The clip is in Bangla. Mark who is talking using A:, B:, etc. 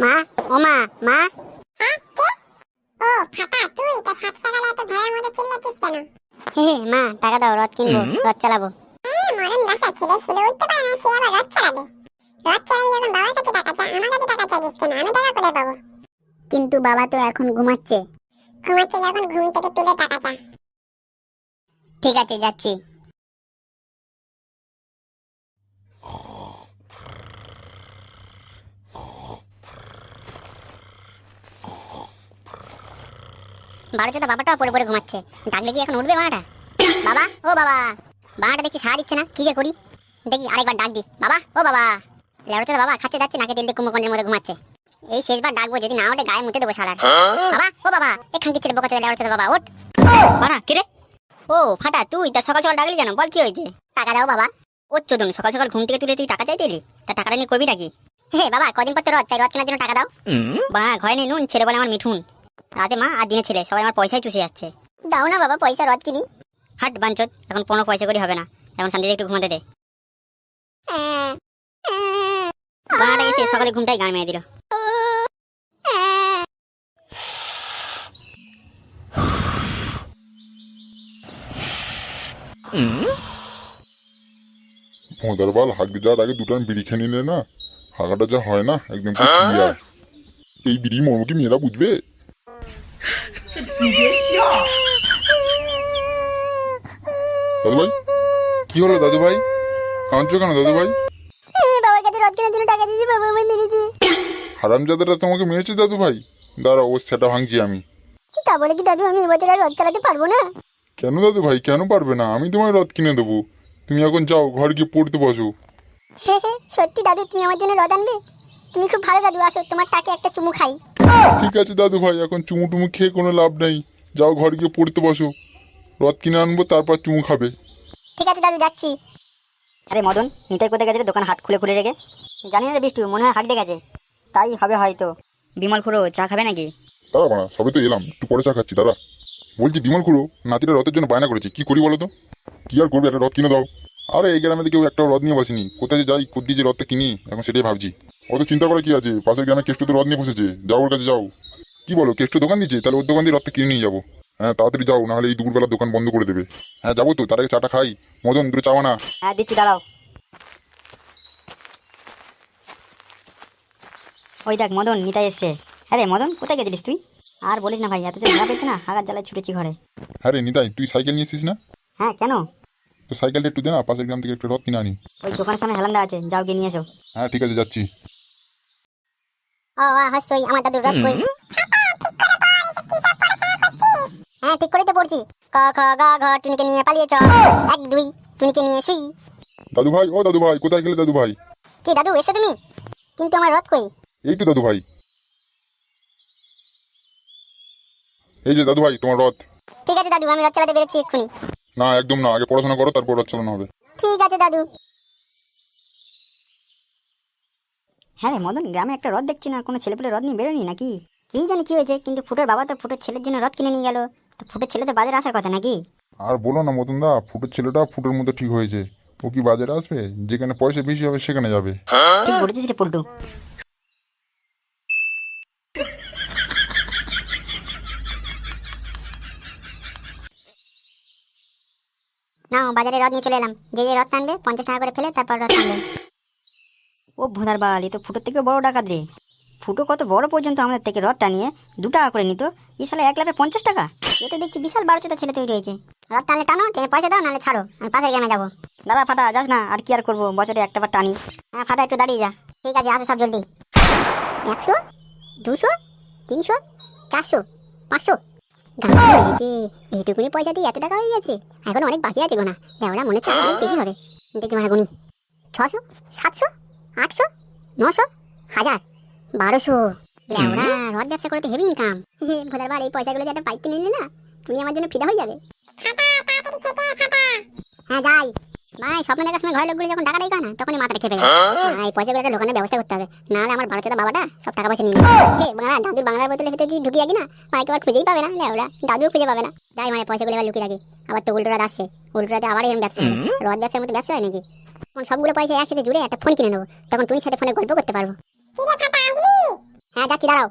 A: মা, ও মা, মা।
B: হ্যাঁ কে? ও ফাটা, তুই তা সাত সকালে এত ভয়ের মধ্যে চিল্লাচ্ছিস কেন?
A: হে মা, টাকা দাও, রথ কিনবো, রথ চালাবো।
B: মরণ দশা, ছেলে শুলে উঠতে পারে না, সে আবার রথ চালাবে? রথ চালাবি যখন বাবার কাছে টাকা চা, আমার কাছে টাকা চাইছিস কেন? আমি টাকা কোথায় পাবো?
A: কিন্তু বাবা তো এখন ঘুমাচ্ছে।
B: ঘুমাচ্ছে যখন ঘুম থেকে তুলে টাকা চা।
A: ঠিক আছে, যাচ্ছি। বারো চোদ্দ বাবাটাও পড়ে পড়ে ঘুমাচ্ছে, ডাকলে কি এখন উঠবে বাবাটা? বাবা, ও বাবা। বাবাটা দেখছি সাড়া দিচ্ছে না, কি যে করি। দেখি আরেকবার ডাক দি, বাবা, ও বাবা। লেবড়া চোদ্দ বাবা খাচ্ছে যাচ্ছে, নাকে তেল দিয়ে কুম্ভকর্ণের মধ্যে ঘুমাচ্ছে। এই শেষবার ডাকবো, যদি না ওঠে গায়ে মুতে দেবো সারার। বাবা, ও বাবা, এখান থেকে ছেলে বোকা চোদ্দ লেবড়া চোদ্দ বাবা, ওঠ। বাড়া কে রে? ও ফাটা, তুই তা সকাল সকাল ডাকলি কেন? বল কি হয়েছে? টাকা দাও বাবা। ও চোদন, সকাল সকাল ঘুম থেকে তুলে তুই টাকা চাইতে এলি? তা টাকাটা নিয়ে করবি নাকি? হে বাবা, কদিন পর তো রথ, তাই রথ কেনার জন্য টাকা দাও। বাবা ঘরে নেই নুন, ছেলে বলে আমার মিঠুন। রাতে মা আর দিনে ছেলে, সবাই আমার পয়সায় চুষে যাচ্ছে। দাও না বাবা পয়সা, রথ কিনি। হাট বাঞ্চত, এখন 15 পয়সা করে হবে না, এখন শান্তিতে একটু ঘুমাতে দে। বাড়াটা এসে সকালে ঘুমটাই গান মেরে দিল।
C: ভোঁদার বাল হাগতে যাওয়ার আগে দুটান বিড়ি খেয়ে নিলে না, হাগাটা যা হয় না একদম ক্লিয়ার। এই বিড়ি মর্ম কি মেয়েরা বুঝবে? দাদু ভাই, কি হলো দাদু ভাই? কাঁদছো কেন দাদু ভাই?
A: বাবার কাছে রথ কেনার জন্য টাকা দিয়েছি, বাবা আমায় মেরেছে।
C: হারামজাদারা তোমাকে মেরেছে দাদু ভাই? দাঁড়াও, ওর সেটা ভাঙছি আমি।
A: তা বলে কি দাদু আমি এবছর আর রথ চালাতে পারবো না?
C: কেন দাদু ভাই, কেন পারবে না? আমি তোমায় রথ কিনে দেবো। তুমি এখন যাও, ঘর গিয়ে পড়তে বসো।
A: হে হে, সত্যি দাদু তুমি আমার জন্য রথ আনবে? তুমি খুব ভালো দাদু, আসো তোমার টাকে একটা চুমু খাই।
C: ঠিক আছে দাদু ভাই, এখন চুমু টুমু খেয়ে কোনো লাভ নেই। যাও ঘর গিয়ে পড়তে বসো, রথ কিনে আনবো, তারপর চুমু খাবে।
A: ঠিক আছে দাদু, যাচ্ছি।
D: আরে মদন, নিতাই কোথায় গেছে রে? দোকান হাট খুলে খুলে রেখে। জানি না রে বৃষ্টি, মনে হয় হাঁকতে গেছে। তাই হবে হয়তো। বিমল খুড়ো চা খাবে নাকি?
C: দাঁড়া বাড়া, সবে তো এলাম, একটু পরে চা খাচ্ছি, দাঁড়া। বলছি বিমল খুড়ো, নাতিটা রথের জন্য বায়না করেছে, কি করি বলো তো? কি আর করবি, একটা রথ কিনে দাও। আরে এই গ্রামে তো কেউ একটা রথ নিয়ে বসেনি, কোথায় যে যাই, কোথায় যে রথটা কিনি, এখন সেটাই ভাবছি। অত চিন্তা করে কি আছে, পাশের গ্রামে কেষ্ট তো রথ নিয়ে বসেছে, যাও ওর কাছে যাও। কি বলো, কেষ্ট দোকান দিচ্ছে, তাহলে ওর দোকান দিয়ে রথটা কিনে নিয়ে যাবো। হ্যাঁ তাড়াতাড়ি যাও, নাহলে এই দুপুরবেলা দোকান বন্ধ করে দেবে। হ্যাঁ যাবো তো, তার আগে চাটা খাই। মদন দুটো চাওয়া না।
D: হ্যাঁ দিচ্ছি, দাঁড়াও। ওই দেখ মদন, নিতাই এসছে। হ্যাঁ রে মদন, কোথায় গেছিলিস তুই? আর বলিস না ভাই, এত যে ভাড়া পেয়েছে না, হাগার জ্বালায় ছুটেছি ঘরে।
C: হ্যাঁ রে নিতাই, তুই সাইকেল নিয়ে এসেছিস না?
D: হ্যাঁ কেন?
C: তো সাইকেলটা একটু দে না, পাশের গ্রাম থেকে একটু রথ কিনে আনি।
D: ওই দোকানের সামনে হেলান্দা আছে, যাও গিয়ে নিয়ে এসো।
C: হ্যাঁ ঠিক আছে, যাচ্ছি।
A: ও হাসছই, আমার দাদু রথ কই? হ্যাঁ ঠিক করে তো পড়ছি। ক খ গ ঘ, টুনিকে নিয়ে পালিয়ে চ। 1 2, টুনিকে নিয়ে শুই।
C: দাদু ভাই, ও দাদু ভাই, কোথায় গেলে দাদু ভাই?
A: কি দাদু এসে তুমি? কিন্তু আমার রথ কই?
C: এই তো দাদু ভাই, এই যে দাদু ভাই তোমার রথ।
A: ঠিক আছে দাদু, আমি রথ চালাতে বেরোচ্ছি এক্ষুনি।
C: না একদম না, আগে পড়াশোনা করো, তারপর রথ চালানো হবে।
A: ঠিক আছে দাদু।
D: হ্যাঁ রে মদন, গ্রামে একটা রথ দেখছি না, কোনো ছেলেপেলে রথ নিয়ে বেরোনি নাকি?
A: কি জানি কি হয়েছে, কিন্তু ফুটোর বাবা তো ফুটোর ছেলের জন্য রথ কিনে নিয়ে গেল। তো ফুটোর ছেলে তো বাজারে আসার কথা নাকি?
C: আর বলো না মতন দা, ফুটোর ছেলেটা ফুটোর মধ্যে ঠিক হয়েছে। ও কি বাজারে আসবে? যেখানে পয়সা বেশি হবে সেখানে যাবে।
D: ঠিক বলেছিস রে পল্টু।
A: নাও বাজারে রথ নিয়ে চলে এলাম। যে যে রথ টানবে 50 টাকা করে ফেলে তারপর রথ টানবে।
D: ও ভোদার বাল, এ তো ফুটোর থেকে বড় ডাকাত রে। ফুটো কত বড় পর্যন্ত আমাদের থেকে রথ টানিয়ে 2 টাকা করে নিত, ই শালা 1 লাফে 50 টাকা।
A: এতে দেখছি বিশাল 12 ছেলে তৈরি হয়েছে। রথ টানলে টানো, টেনে পয়সা দাও, নাহলে ছাড়ো, আমি পাশের গ্রামে যাবো।
D: দাদা ফাটা, যাস না, আর কি আর করবো, বছরে একটা বার টানি।
A: হ্যাঁ ফাটা, একটু দাঁড়িয়ে যা। ঠিক আছে, আসো সব জলদি। 100, 200, 300, 400, 500। গান হয়েছে, এইটুকুনি পয়সা দিয়ে এত টাকা হয়ে গেছে। এখন অনেক বাকি আছে গোনা। দেওয়া মনে হচ্ছে অনেক বেশি হবে। দেখি মারা গুনি। 600, 700, 800, 900, 1000, 1200। লেওড়া, রথ ব্যবসা করতে হেভি ইনকাম। ভোলার বার, এই পয়সাগুলো দিয়ে একটা বাইক কিনে নিলে না, তুমি আমার জন্য ফিদা হয়ে যাবে। হ্যাঁ যাই ভাই, স্বপ্ন দেখার সময় ঘরের লোকগুলো যখন টাকা দেয় না, তখনই মাথাটা খেপে যায়। এই পয়সাগুলো একটা ঢোকানোর ব্যবস্থা করতে হবে, নাহলে আমার 12 বাবাটা সব টাকা পয়সা নিয়ে নেবে। বাংলা দাদুর বাংলার বোতলে ভিতরে কি ঢুকিয়ে না, ভাইকে আবার খুঁজেই পাবে না। লেওড়া, দাদুও খুঁজে পাবে না। যাই মানে, পয়সাগুলো এবার লুকিয়ে রাখি। আবার তো উল্টোরাত আসছে, উল্টোরাতে আবার এরকম ব্যবসা হবে। রথ ব্যবসার মতো ব্যবসা হয় নাকি? তখন সবগুলো পয়সা একসাথে জুড়ে একটা ফোন কিনে নেবো, তখন টুনির সাথে ফোনে গল্প করতে পারবো। হ্যাঁ যাচ্ছি, দাঁড়াও।